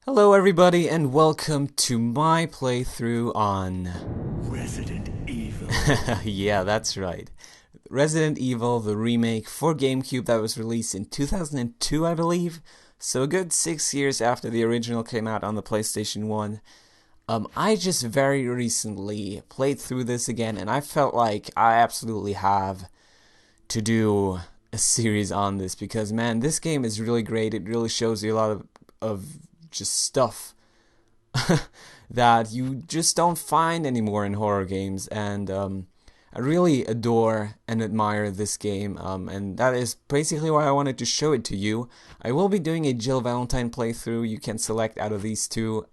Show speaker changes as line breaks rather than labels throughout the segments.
Hello everybody and welcome to my playthrough on
Resident Evil.
yeah, that's right. Resident Evil, the remake for GameCube that was released in 2002, I believe. So a good 6 years after the original came out on the PlayStation 1. I just very recently played through this again and I felt like I absolutely have to do a series on this because man, this game is really great. It really shows you a lot of just stuff that you just don't find anymore in horror games, and I really adore and admire this game, and that is basically why I wanted to show it to you. I will be doing a Jill Valentine playthrough. You can select out of these two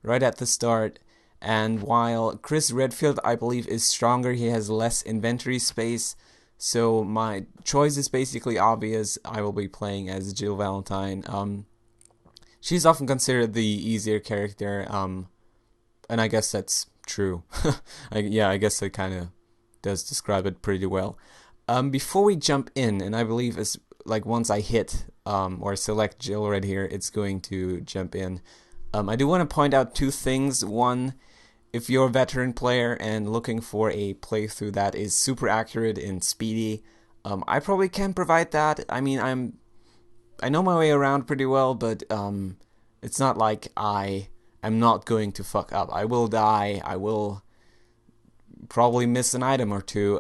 right at the start, and while Chris Redfield, I believe, is stronger, he has less inventory space, so my choice is basically obvious. I will be playing as Jill Valentine. She's often considered the easier character, and I guess that's true. I guess that kind of does describe it pretty well. Before we jump in, and I believe it's like once I hit or select Jill right here, it's going to jump in. I do want to point out two things. One, if you're a veteran player and looking for a playthrough that is super accurate and speedy, I probably can provide that. I mean, I know my way around pretty well, but it's not like I am not going to fuck up. I will die. I will probably miss an item or two.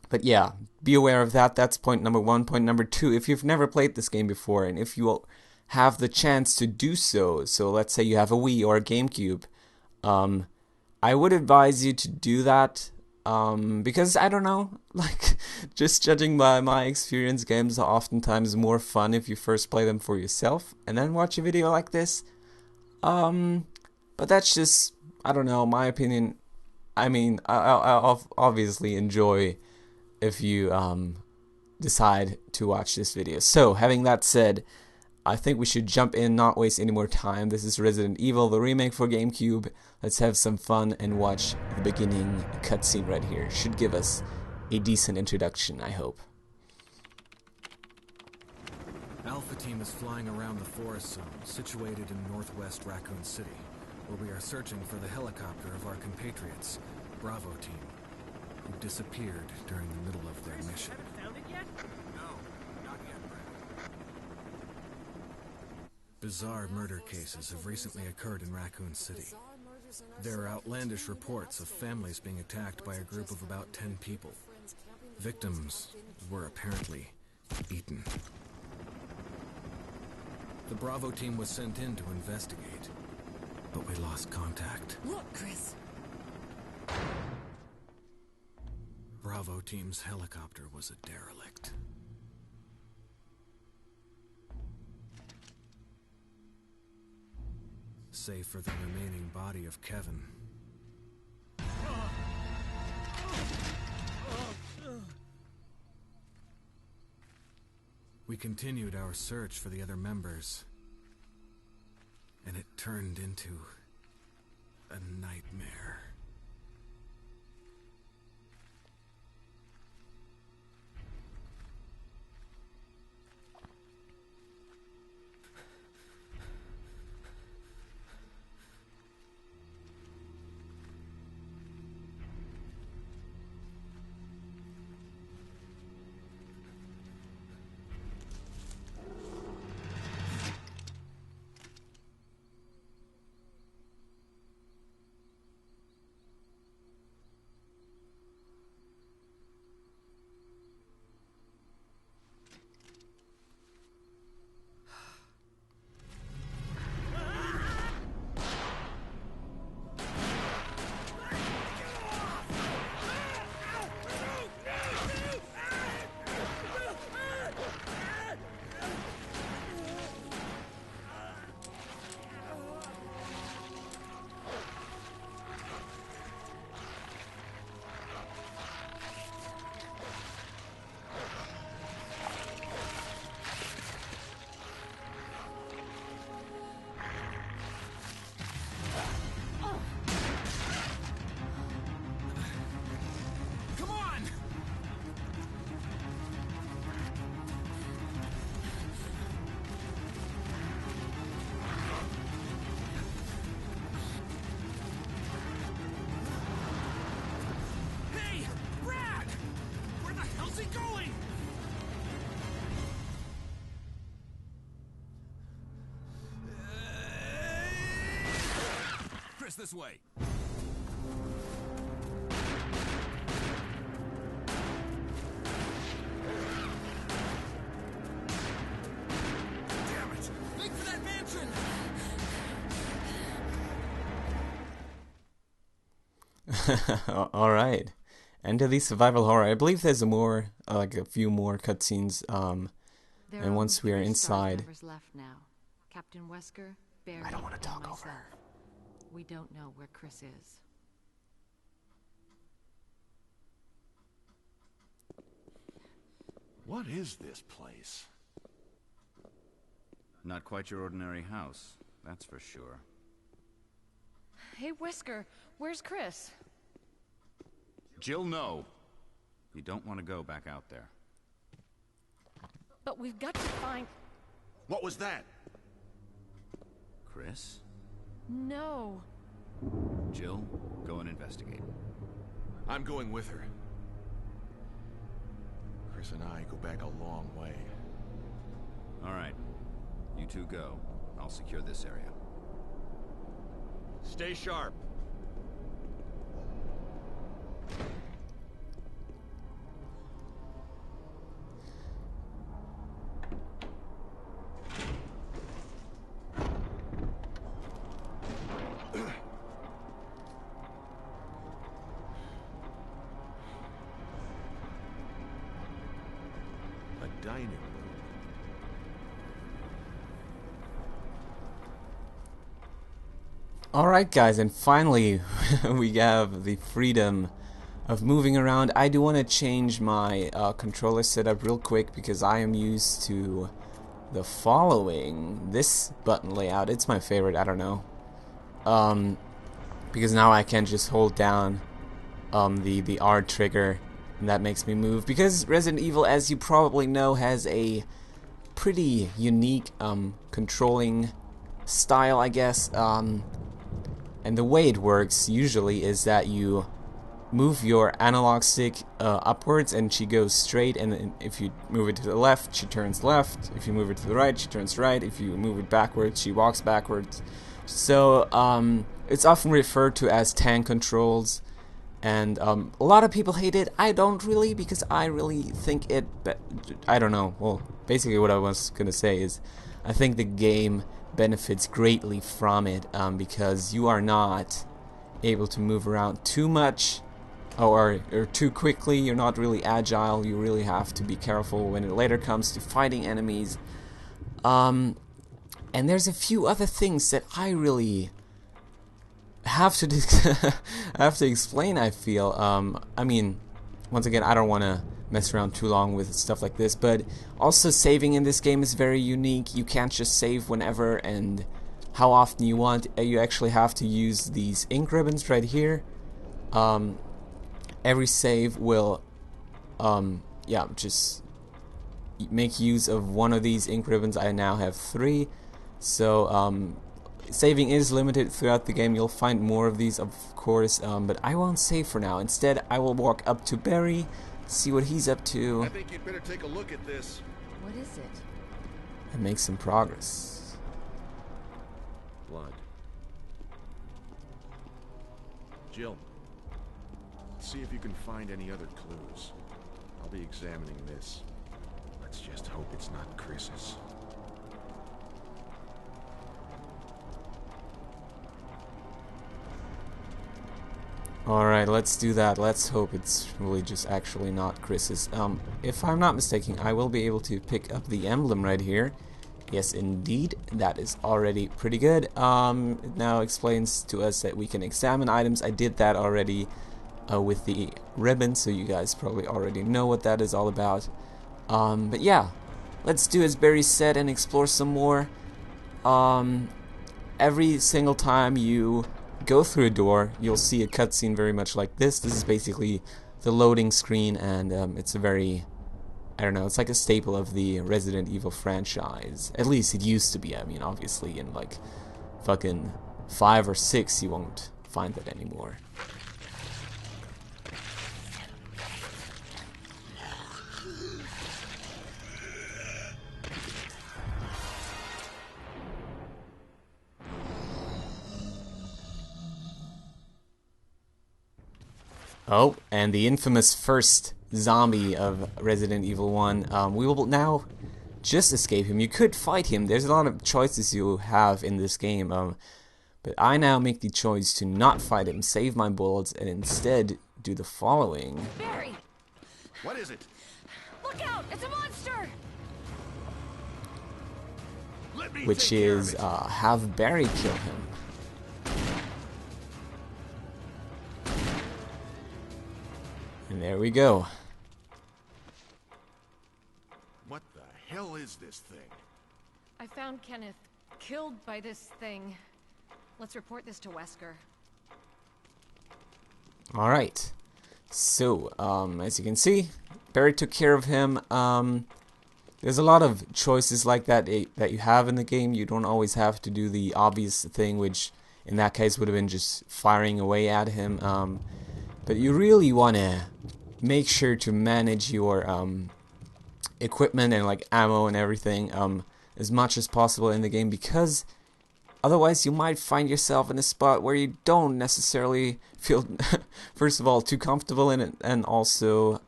But yeah, be aware of that. That's point number one. Point number two, if you've never played this game before, and if you have the chance to do so, so let's say you have a Wii or a GameCube, I would advise you to do that. Because I don't know, like, just judging by my experience, games are oftentimes more fun if you first play them for yourself and then watch a video like this. But that's just, I don't know, my opinion. I mean, I'll obviously enjoy if you decide to watch this video. So, having that said, I think we should jump in, not waste any more time. This is Resident Evil, the remake for GameCube. Let's have some fun and watch the beginning cutscene right here. Should give us a decent introduction, I hope.
Alpha Team is flying around the forest zone, situated in northwest Raccoon City, where we are searching for the helicopter of our compatriots, Bravo Team, who disappeared during the middle of their mission. Bizarre murder cases have recently occurred in Raccoon City. There are outlandish reports of families being attacked by a group of about 10 people. Victims were apparently eaten. The Bravo team was sent in to investigate, but we lost contact.
Look, Chris.
Bravo team's helicopter was a derelict. Save for the remaining body of Kevin. We continued our search for the other members, and it turned into a nightmare. Pass this way. Damn it! Make for that mansion!
All right. End of the survival horror. I believe there's like a few more cutscenes. And once we are inside,
left now. Captain Wesker, Barry,
I don't want to talk
and
over
myself.
her.
We don't know where Chris is.
What is this place?
Not quite your ordinary house, that's for sure.
Hey, Wesker, where's Chris?
Jill, no. You don't want to go back out there.
But we've got to find...
What was that?
Chris?
No.
Jill, go and investigate.
I'm going with her. Chris and I go back a long way.
All right. You two go. I'll secure this area.
Stay sharp. A dining room.
Alright guys, and finally we have the freedom of moving around. I do want to change my controller setup real quick because I am used to the following. This button layout, it's my favorite, I don't know. Because now I can just hold down the R trigger and that makes me move. Because Resident Evil, as you probably know, has a pretty unique controlling style, I guess. And the way it works usually is that you move your analog stick upwards and she goes straight, and then if you move it to the left, she turns left. If you move it to the right, she turns right. If you move it backwards, she walks backwards. So it's often referred to as tank controls, and a lot of people hate it. I don't really, because I really think it... I don't know. Well, basically what I was going to say is I think the game benefits greatly from it because you are not able to move around too much or too quickly. You're not really agile. You really have to be careful when it later comes to fighting enemies. And there's a few other things that I really have to explain, I feel. I mean, once again, I don't want to mess around too long with stuff like this, but also saving in this game is very unique. You can't just save whenever and how often you want. You actually have to use these ink ribbons right here. Every save will just make use of one of these ink ribbons. I now have 3, so saving is limited throughout the game. You'll find more of these, of course, but I won't save for now. Instead, I will walk up to Barry, see what he's up to,
I think you'd better take a look at this.
What is it?
and make some progress.
Blood. Jill, see if you can find any other clues. I'll be examining this. Let's just hope it's not Chris's.
Alright, let's do that. Let's hope it's really just actually not Chris's. If I'm not mistaken, I will be able to pick up the emblem right here. Yes, indeed. That is already pretty good. It now explains to us that we can examine items. I did that already with the ribbon, so you guys probably already know what that is all about. But yeah, let's do as Barry said and explore some more. Every single time you go through a door, you'll see a cutscene very much like this. This is basically the loading screen, and it's a very, I don't know, it's like a staple of the Resident Evil franchise. At least it used to be. I mean, obviously in like fucking 5 or 6 you won't find that anymore. Oh, and the infamous first zombie of Resident Evil 1. We will now just escape him. You could fight him. There's a lot of choices you have in this game. But I now make the choice to not fight him, save my bullets, and instead do the following.
Barry!
What is it?
Look out! It's a monster!
Let me
Which
take care of
is
it.
have Barry kill him. And there we go.
What the hell is this thing?
I found Kenneth killed by this thing. Let's report this to Wesker.
Alright. So, as you can see, Barry took care of him. There's a lot of choices like that that you have in the game. You don't always have to do the obvious thing, which in that case would have been just firing away at him. But you really want to make sure to manage your equipment and like ammo and everything as much as possible in the game, because otherwise you might find yourself in a spot where you don't necessarily feel first of all too comfortable in it, and also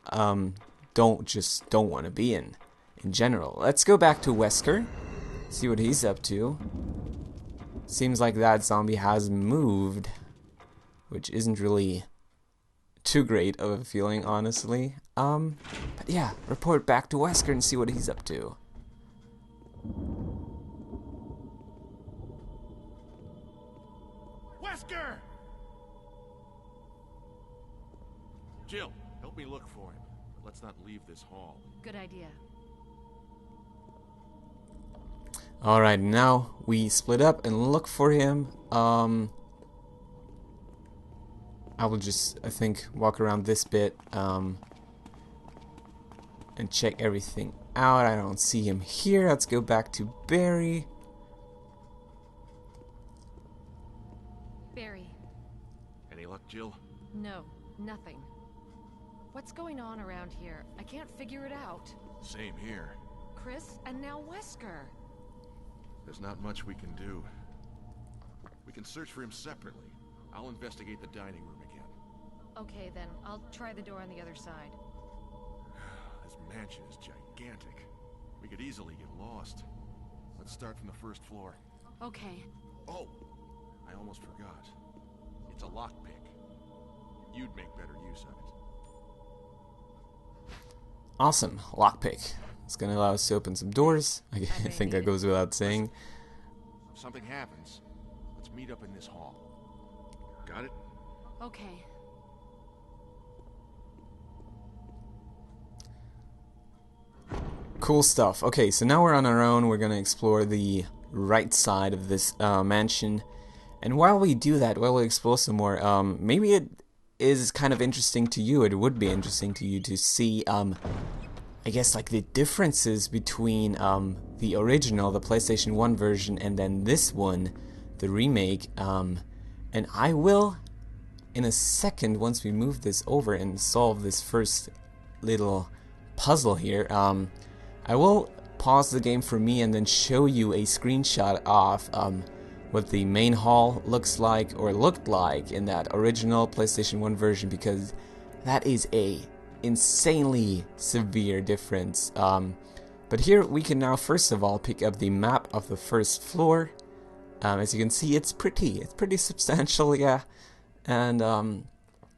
don't want to be in general. Let's go back to Wesker, see what he's up to. Seems like that zombie has moved, which isn't really too great of a feeling, honestly. But yeah, report back to Wesker and see what he's up to.
Wesker! Jill, help me look for him. But let's not leave this hall.
Good idea.
Alright, now we split up and look for him. I will just, I think, walk around this bit and check everything out. I don't see him here. Let's go back to Barry.
Barry.
Any luck, Jill?
No, nothing. What's going on around here? I can't figure it out.
Same here.
Chris and now Wesker.
There's not much we can do. We can search for him separately. I'll investigate the dining room again.
Okay then, I'll try the door on the other side.
This mansion is gigantic. We could easily get lost. Let's start from the first floor.
Okay.
Oh, I almost forgot. It's a lockpick. You'd make better use of it.
Awesome, lockpick. It's gonna allow us to open some doors. I think that goes without saying.
If something happens, let's meet up in this hall. Got it?
Okay.
Cool stuff. Okay, so now we're on our own. We're gonna explore the right side of this mansion, and while we do that, while we explore some more, maybe it is kind of interesting to you. It would be interesting to you to see, I guess, like the differences between the original, the PlayStation 1 version, and then this one, the remake. And I will, in a second, once we move this over and solve this first little puzzle here, I will pause the game for me and then show you a screenshot of what the main hall looks like, or looked like, in that original PlayStation 1 version, because that is a insanely severe difference. But here we can now first of all pick up the map of the first floor. As you can see, it's pretty substantial, yeah, and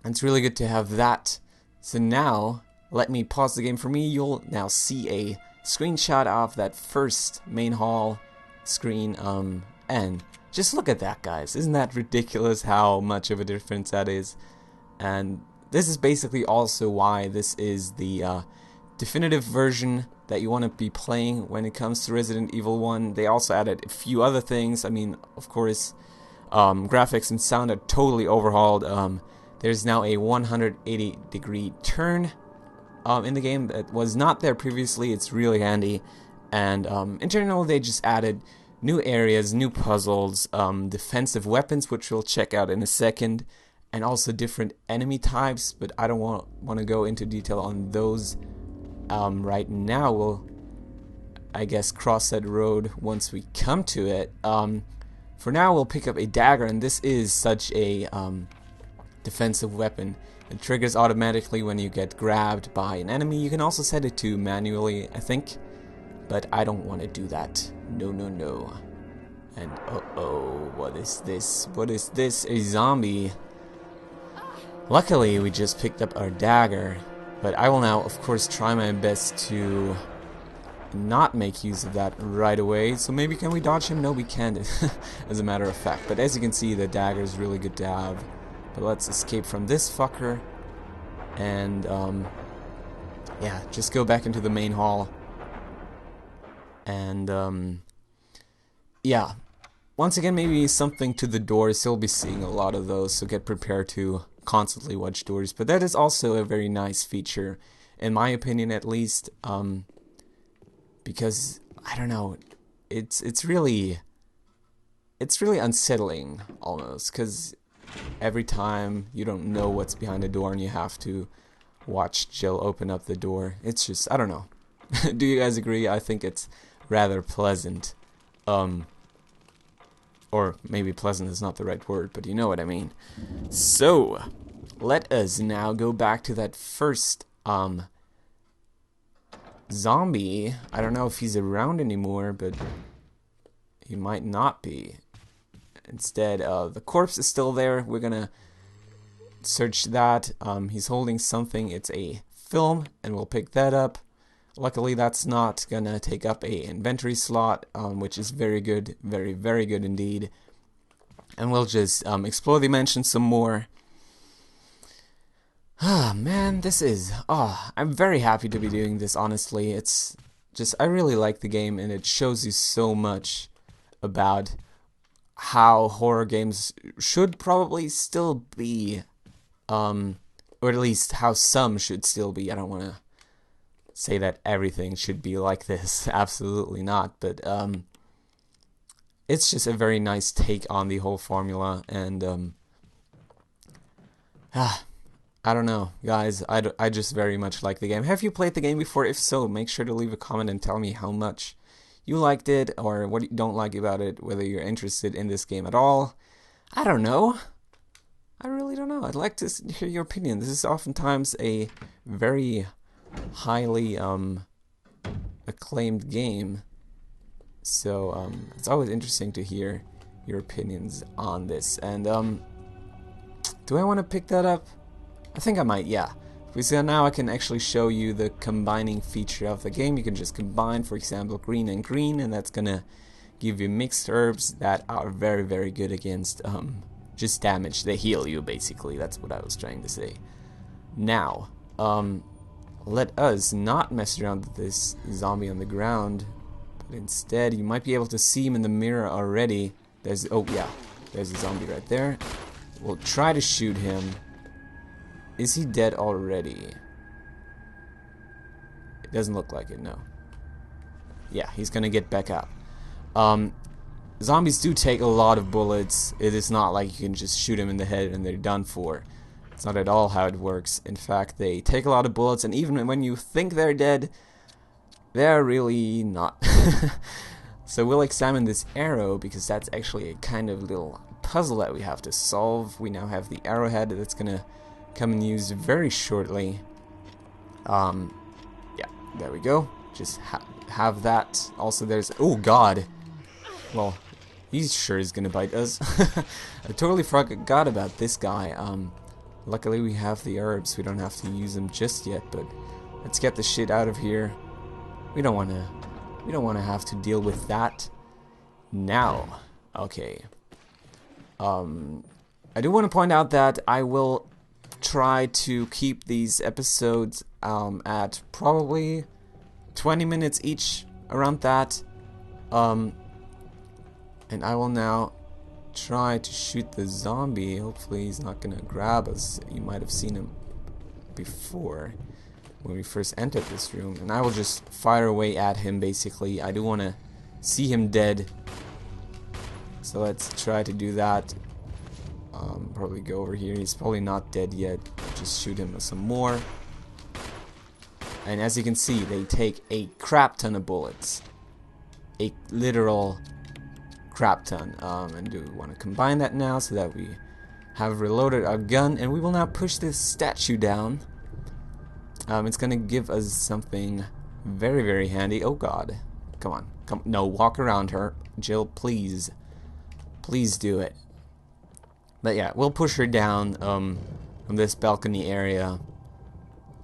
it's really good to have that. So now let me pause the game for me. You'll now see a screenshot of that first main hall screen, and just look at that, guys. Isn't that ridiculous how much of a difference that is? And this is basically also why this is the definitive version that you want to be playing when it comes to Resident Evil 1. They also added a few other things. I mean, of course, graphics and sound are totally overhauled. There's now a 180-degree turn in the game that was not there previously. It's really handy. And in general, they just added new areas, new puzzles, defensive weapons, which we'll check out in a second, and also different enemy types, but I don't want to go into detail on those right now. We'll, I guess, cross that road once we come to it. For now, we'll pick up a dagger, and this is such a defensive weapon. It triggers automatically when you get grabbed by an enemy. You can also set it to manually, I think. But I don't want to do that. No, no, no. And uh-oh, what is this? What is this? A zombie. Luckily, we just picked up our dagger. But I will now, of course, try my best to not make use of that right away. So maybe can we dodge him? No, we can't, as a matter of fact. But as you can see, the dagger is really good to have. But let's escape from this fucker. And, yeah, just go back into the main hall. And, yeah. Once again, maybe something to the doors. You'll be seeing a lot of those, so get prepared to constantly watch doors. But that is also a very nice feature, in my opinion at least, because, I don't know, it's really unsettling, almost, because every time you don't know what's behind the door and you have to watch Jill open up the door. It's just, I don't know. Do you guys agree? I think it's rather pleasant. Or maybe pleasant is not the right word, but you know what I mean. So, let us now go back to that first zombie. I don't know if he's around anymore, but he might not be. Instead, the corpse is still there. We're gonna search that. He's holding something. It's a film, and we'll pick that up. Luckily, that's not gonna take up a inventory slot, which is very good, very, very good indeed. And we'll just explore the mansion some more. Ah, man, this is... I'm very happy to be doing this, honestly. It's just... I really like the game, and it shows you so much about how horror games should probably still be. Or at least how some should still be. I don't want to say that everything should be like this. Absolutely not. But it's just a very nice take on the whole formula. And I don't know, guys. I just very much like the game. Have you played the game before? If so, make sure to leave a comment and tell me how much you liked it or what you don't like about it, whether you're interested in this game at all. I don't know. I really don't know. I'd like to hear your opinion. This is oftentimes a very highly acclaimed game, so it's always interesting to hear your opinions on this. And do I want to pick that up? I think I might, yeah. Because now I can actually show you the combining feature of the game. You can just combine, for example, green and green, and that's gonna give you mixed herbs that are very, very good against just damage. They heal you, basically. That's what I was trying to say. Now, let us not mess around with this zombie on the ground, but instead, you might be able to see him in the mirror already. There's, oh yeah, there's a zombie right there. We'll try to shoot him. Is he dead already? It doesn't look like it, no. Yeah, he's gonna get back up. Zombies do take a lot of bullets. It is not like you can just shoot them in the head and they're done for. It's not at all how it works. In fact, they take a lot of bullets, and even when you think they're dead, they're really not. So we'll examine this arrow, because that's actually a kind of little puzzle that we have to solve. We now have the arrowhead that's gonna come in use very shortly. Yeah, there we go. Just have that. Also, there's... Oh, God. Well, he sure is gonna bite us. I totally forgot about this guy. Luckily, we have the herbs. We don't have to use them just yet, but let's get the shit out of here. We don't want to have to deal with that now. Okay. I do want to point out that I will try to keep these episodes at probably 20 minutes each, around that. And I will now try to shoot the zombie. Hopefully he's not gonna grab us. You might have seen him before when we first entered this room, and I will just fire away at him. Basically, I do want to see him dead, so let's try to do that. Probably go over here. He's probably not dead yet. Just shoot him with some more. And as you can see, they take a crap ton of bullets, a literal crap ton. And do we want to combine that now so that we have reloaded our gun, and we will now push this statue down. It's gonna give us something very, very handy. Oh god. Come on. Come, no, walk around her. Jill, please. Please do it. But yeah, we'll push her down from this balcony area.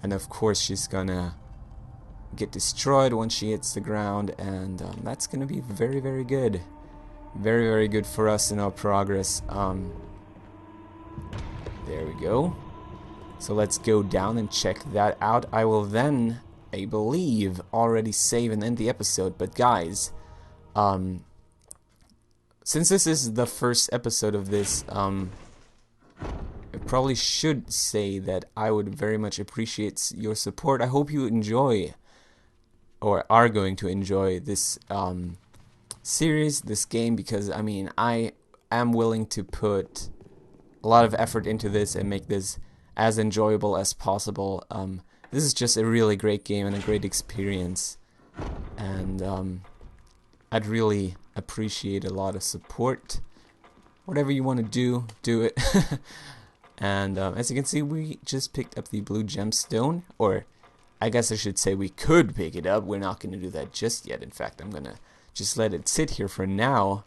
And of course she's gonna get destroyed once she hits the ground, and that's gonna be very, very good. Very, very good for us in our progress. There we go. So let's go down and check that out. I will then, I believe, already save and end the episode. But guys, since this is the first episode of this, I probably should say that I would very much appreciate your support. I hope you enjoy, or are going to enjoy, this series, this game, because I mean, I am willing to put a lot of effort into this and make this as enjoyable as possible. This is just a really great game and a great experience, and I'd really appreciate a lot of support. Whatever you want to do, do it. And as you can see, we just picked up the blue gemstone, or I guess I should say we could pick it up. We're not going to do that just yet. In fact, I'm going to just let it sit here for now.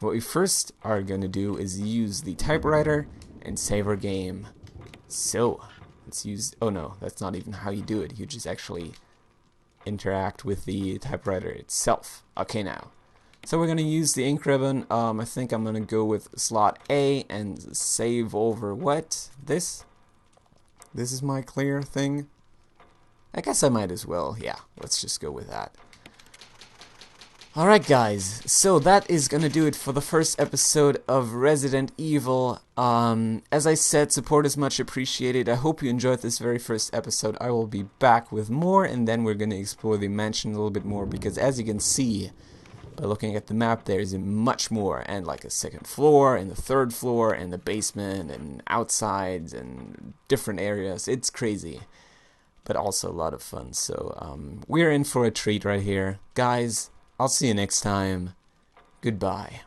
What we first are going to do is use the typewriter and save our game. So, let's use... Oh no, that's not even how you do it. You just actually interact with the typewriter itself. Okay, now. So we're going to use the ink ribbon. I think I'm going to go with slot A and save over what? This? This is my clear thing? I guess I might as well. Yeah, let's just go with that. Alright guys, so that is gonna do it for the first episode of Resident Evil. As I said, support is much appreciated. I hope you enjoyed this very first episode. I will be back with more, and then we're gonna explore the mansion a little bit more, because as you can see by looking at the map, there is much more, and like a second floor, and the third floor, and the basement, and outsides, and different areas. It's crazy, but also a lot of fun. So we're in for a treat right here. Guys, I'll see you next time. Goodbye.